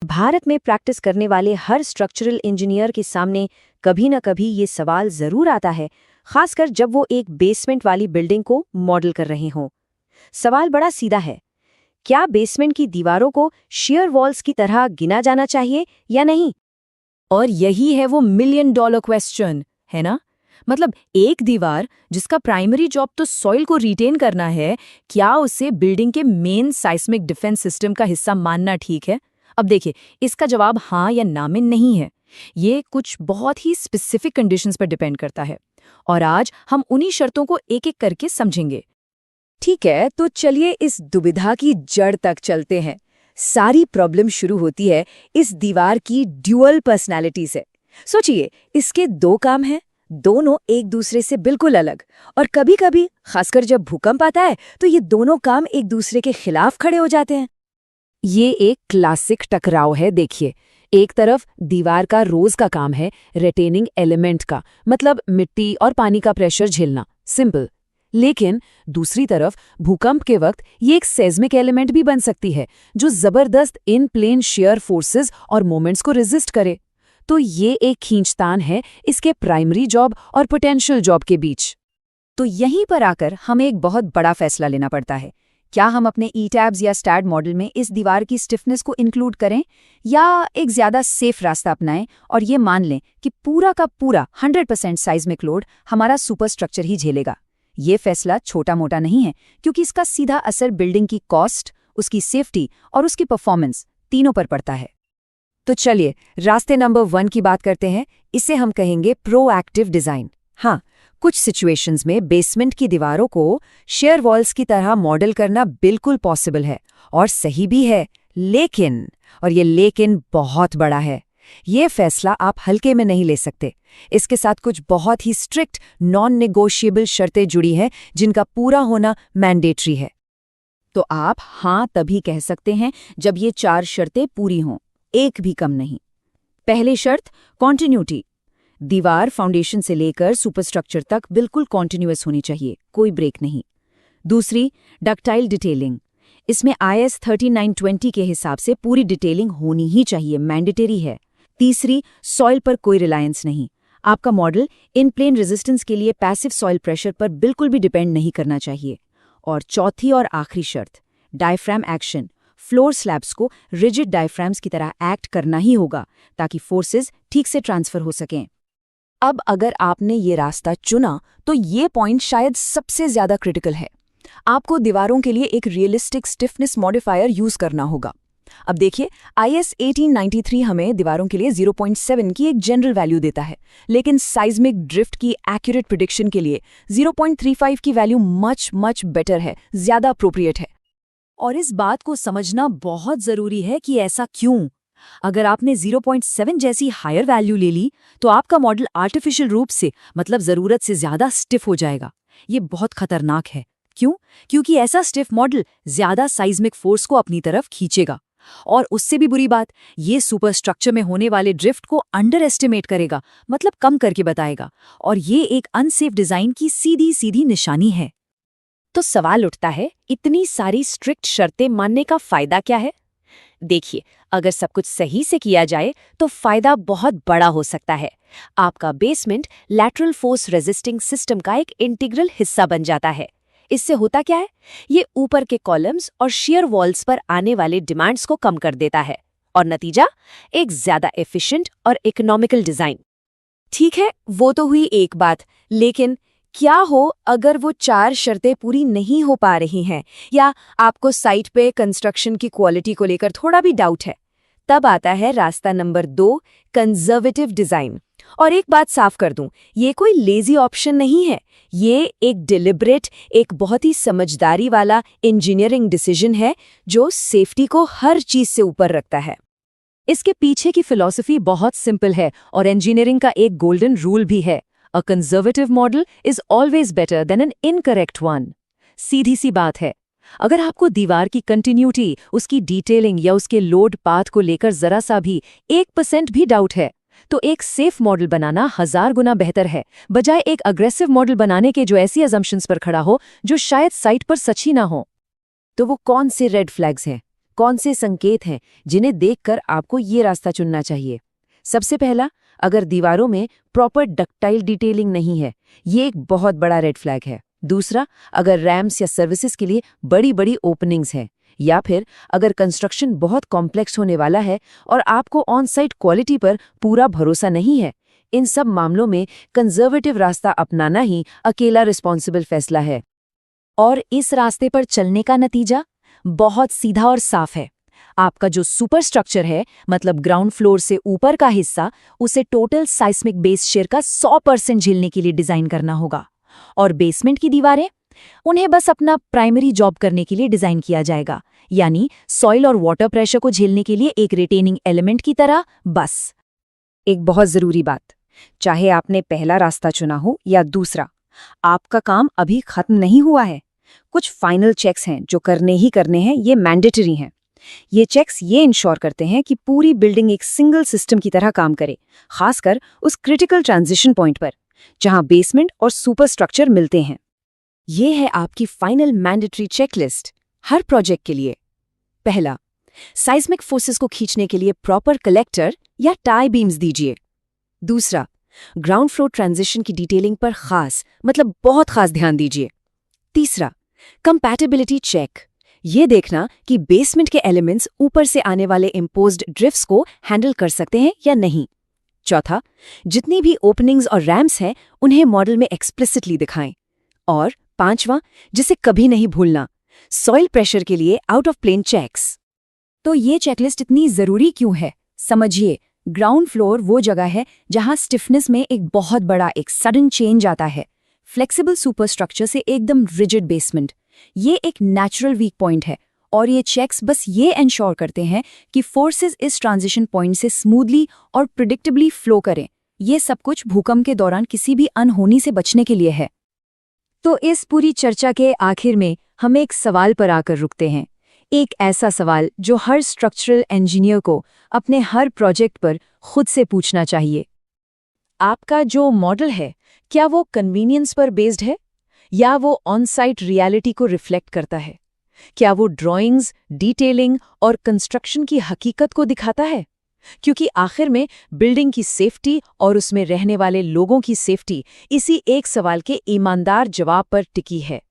भारत में प्रैक्टिस करने वाले हर स्ट्रक्चरल इंजीनियर के सामने कभी न कभी ये सवाल जरूर आता है, खासकर जब वो एक बेसमेंट वाली बिल्डिंग को मॉडल कर रहे हों। सवाल बड़ा सीधा है, क्या बेसमेंट की दीवारों को शियर वॉल्स की तरह गिना जाना चाहिए या नहीं? और यही है वो मिलियन डॉलर क्वेश्चन, है ना? मतलब एक दीवार जिसका प्राइमरी जॉब तो सॉइल को रिटेन करना है, क्या उसे बिल्डिंग के मेन साइस्मिक डिफेंस सिस्टम का हिस्सा मानना ठीक है? अब देखिए, इसका जवाब हाँ या ना में नहीं है। ये कुछ बहुत ही स्पेसिफिक कंडीशंस पर डिपेंड करता है, और आज हम उन्हीं शर्तों को एक-एक करके समझेंगे। ठीक है, तो चलिए इस दुविधा की जड़ तक चलते हैं। सारी प्रॉब्लम शुरू होती है इस दीवार की ड्यूअल पर्सनैलिटी से। सोचिए, इसके दो काम हैं, दोनों एक दूसरे से बिल्कुल अलग, और कभी-कभी खासकर जब भूकंप आता है तो ये दोनों काम एक दूसरे के खिलाफ खड़े हो जाते हैं। ये एक क्लासिक टकराव है। देखिए, एक तरफ दीवार का रोज का काम है रिटेनिंग एलिमेंट का, मतलब मिट्टी और पानी का प्रेशर झेलना, सिंपल। लेकिन दूसरी तरफ भूकंप के वक्त ये एक सेस्मिक एलिमेंट भी बन सकती है जो जबरदस्त इन प्लेन शेयर फोर्सेस और मोमेंट्स को रेजिस्ट करे। तो ये एक खींचतान है इसके प्राइमरी जॉब और पोटेंशियल जॉब के बीच। तो यहीं पर आकर हमें एक बहुत बड़ा फैसला लेना पड़ता है। क्या हम अपने ईटैब्स या स्टैड मॉडल में इस दीवार की स्टिफनेस को इंक्लूड करें, या एक ज्यादा सेफ रास्ता अपनाएं और ये मान लें कि पूरा का पूरा 100% साइज्मिक लोड हमारा सुपरस्ट्रक्चर ही झेलेगा? ये फैसला छोटा मोटा नहीं है, क्योंकि इसका सीधा असर बिल्डिंग की कॉस्ट, उसकी सेफ्टी और उसकी परफॉर्मेंस तीनों पर पड़ता है। तो चलिए रास्ते नंबर 1 की बात करते हैं। इसे हम कहेंगे प्रोएक्टिव डिजाइन। हाँ, कुछ सिचुएशंस में बेसमेंट की दीवारों को शेयर वॉल्स की तरह मॉडल करना बिल्कुल पॉसिबल है और सही भी है, लेकिन, और ये लेकिन बहुत बड़ा है, ये फैसला आप हल्के में नहीं ले सकते। इसके साथ कुछ बहुत ही स्ट्रिक्ट नॉन नेगोशिएबल शर्तें जुड़ी हैं जिनका पूरा होना मैंडेटरी है। तो आप हाँ तभी कह सकते हैं जब ये 4 शर्तें पूरी हों, एक भी कम नहीं। पहली शर्त, कॉन्टिन्यूटी। दीवार फाउंडेशन से लेकर सुपरस्ट्रक्चर तक बिल्कुल कॉन्टिन्यूअस होनी चाहिए, कोई ब्रेक नहीं। दूसरी, डक्टाइल डिटेलिंग। इसमें IS 3920 के हिसाब से पूरी डिटेलिंग होनी ही चाहिए, मैंडेटरी है। तीसरी, सॉइल पर कोई रिलायंस नहीं। आपका मॉडल इन प्लेन रेजिस्टेंस के लिए पैसिव सॉइल प्रेशर पर बिल्कुल भी डिपेंड नहीं करना चाहिए। और चौथी और आखिरी शर्त, डायफ्राम एक्शन। फ्लोर स्लैब्स को रिजिड डायफ्राम्स की तरह एक्ट करना ही होगा ताकि फोर्सेस ठीक से ट्रांसफर हो सकें। अब अगर आपने ये रास्ता चुना तो ये पॉइंट शायद सबसे ज्यादा क्रिटिकल है। आपको दीवारों के लिए एक रियलिस्टिक स्टिफनेस मॉडिफायर यूज करना होगा। अब देखिए, IS 1893 हमें दीवारों के लिए 0.7 की एक जनरल वैल्यू देता है, लेकिन साइज्मिक ड्रिफ्ट की एक्यूरेट प्रिडिक्शन के लिए 0.35 की वैल्यू मच बेटर है, ज्यादा अप्रोप्रिएट है। और इस बात को समझना बहुत जरूरी है कि ऐसा क्यों। अगर आपने 0.7 जैसी हायर वैल्यू ले ली तो आपका मॉडल आर्टिफिशियल रूप से, मतलब जरूरत से ज्यादा स्टिफ हो जाएगा। ये बहुत खतरनाक है। क्यों? क्योंकि ऐसा स्टिफ मॉडल ज्यादा साइज्मिक फोर्स को अपनी तरफ खींचेगा, और उससे भी बुरी बात, ये सुपरस्ट्रक्चर में होने वाले ड्रिफ्ट को अंडर एस्टिमेट करेगा, मतलब कम करके बताएगा, और ये एक अनसेफ डिजाइन की सीधी सीधी निशानी है। तो सवाल उठता है, इतनी सारी स्ट्रिक्ट शर्तें मानने का फायदा क्या है? देखिए, अगर सब कुछ सही से किया जाए तो फायदा बहुत बड़ा हो सकता है। आपका basement lateral force resisting system का एक इंटीग्रल हिस्सा बन जाता है। इससे होता क्या है? ये ऊपर के कॉलम्स और शियर वॉल्स पर आने वाले डिमांड्स को कम कर देता है, और नतीजा, एक ज्यादा एफिशिएंट और इकोनॉमिकल डिजाइन। ठीक है, वो तो हुई एक बात, लेकिन क्या हो अगर वो 4 शर्तें पूरी नहीं हो पा रही हैं, या आपको साइट पे कंस्ट्रक्शन की क्वालिटी को लेकर थोड़ा भी डाउट है? तब आता है रास्ता नंबर 2, कंजर्वेटिव डिजाइन। और एक बात साफ कर दूं, ये कोई लेजी ऑप्शन नहीं है, ये एक डिलिब्रेट, एक बहुत ही समझदारी वाला इंजीनियरिंग डिसीजन है जो सेफ्टी को हर चीज से ऊपर रखता है। इसके पीछे की फिलॉसफी बहुत सिंपल है, और इंजीनियरिंग का एक गोल्डन रूल भी है, A conservative model is always better than an incorrect one. सीधी सी बात है। अगर आपको दीवार की कंटिन्यूटी, उसकी डिटेलिंग या उसके लोड पाथ को लेकर जरा सा भी 1% भी डाउट है, तो एक सेफ मॉडल बनाना 1000 गुना बेहतर है, बजाय एक अग्रेसिव मॉडल बनाने के जो ऐसी अजम्पशंस पर खड़ा हो जो शायद साइट पर सच ही ना हो। तो वो कौन से रेड फ्लैग्स हैं? कौन से संकेत हैं जिन्हें देखकर आपको ये रास्ता चुनना चाहिए? सबसे पहला, अगर दीवारों में प्रॉपर डक्टाइल डिटेलिंग नहीं है, ये एक बहुत बड़ा रेड फ्लैग है। दूसरा, अगर रैम्स या सर्विसेज के लिए बड़ी बड़ी ओपनिंग्स हैं, या फिर अगर कंस्ट्रक्शन बहुत कॉम्प्लेक्स होने वाला है और आपको ऑन साइट क्वालिटी पर पूरा भरोसा नहीं है। इन सब मामलों में कंजर्वेटिव रास्ता अपनाना ही अकेला रिस्पॉन्सिबल फैसला है। और इस रास्ते पर चलने का नतीजा बहुत सीधा और साफ है। आपका जो सुपर स्ट्रक्चर है, मतलब ग्राउंड फ्लोर से ऊपर का हिस्सा, उसे टोटल साइस्मिक बेस शेयर का 100% झेलने के लिए डिजाइन करना होगा। और बेसमेंट की दीवारें, उन्हें बस अपना प्राइमरी जॉब करने के लिए डिजाइन किया जाएगा, यानी सॉइल और वाटर प्रेशर को झेलने के लिए एक रिटेनिंग एलिमेंट की तरह। बस एक बहुत जरूरी बात, चाहे आपने पहला रास्ता चुना हो या दूसरा, आपका काम अभी खत्म नहीं हुआ है। कुछ फाइनल चेक्स हैं जो करने ही करने हैं, ये मैंडेटरी हैं। ये चेक्स ये इंश्योर करते हैं कि पूरी बिल्डिंग एक सिंगल सिस्टम की तरह काम करे, खासकर उस क्रिटिकल ट्रांजिशन पॉइंट पर जहां बेसमेंट और सुपर स्ट्रक्चर मिलते हैं। ये है आपकी फाइनल मैंडेटरी चेकलिस्ट हर प्रोजेक्ट के लिए। पहला, साइस्मिक फोर्सेस को खींचने के लिए प्रॉपर कलेक्टर या टाई बीम्स दीजिए। दूसरा, ग्राउंड फ्लोर ट्रांजिशन की डिटेलिंग पर बहुत खास ध्यान दीजिए। तीसरा, कंपैटिबिलिटी चेक, ये देखना कि बेसमेंट के एलिमेंट्स ऊपर से आने वाले इम्पोज्ड ड्रिफ्ट्स को हैंडल कर सकते हैं या नहीं। चौथा, जितनी भी ओपनिंग्स और रैम्प्स हैं उन्हें मॉडल में एक्सप्लिसिटली दिखाएं। और पांचवां, जिसे कभी नहीं भूलना, सॉइल प्रेशर के लिए आउट ऑफ प्लेन चेक्स। तो ये चेकलिस्ट इतनी जरूरी क्यों है? समझिए, ग्राउंड फ्लोर वो जगह है जहां स्टिफनेस में एक बहुत बड़ा एक सडन चेंज आता है। फ्लेक्सिबल सुपरस्ट्रक्चर से एकदम रिजिड बेसमेंट, ये एक नेचुरल वीक पॉइंट है। और ये चेक्स बस ये एंश्योर करते हैं कि फोर्सेस इस ट्रांजिशन पॉइंट से स्मूथली और प्रिडिक्टेबली फ्लो करें। ये सब कुछ भूकंप के दौरान किसी भी अनहोनी से बचने के लिए है। तो इस पूरी चर्चा के आखिर में हम एक सवाल पर आकर रुकते हैं, एक ऐसा सवाल जो हर स्ट्रक्चरल इंजीनियर को अपने हर प्रोजेक्ट पर खुद से पूछना चाहिए। आपका जो मॉडल है, क्या वो कन्वीनियंस पर बेस्ड है या वो ऑन साइट रियलिटी को रिफ्लेक्ट करता है? क्या वो ड्राइंग्स, डिटेलिंग और कंस्ट्रक्शन की हकीकत को दिखाता है? क्योंकि आखिर में बिल्डिंग की सेफ्टी और उसमें रहने वाले लोगों की सेफ्टी इसी एक सवाल के ईमानदार जवाब पर टिकी है।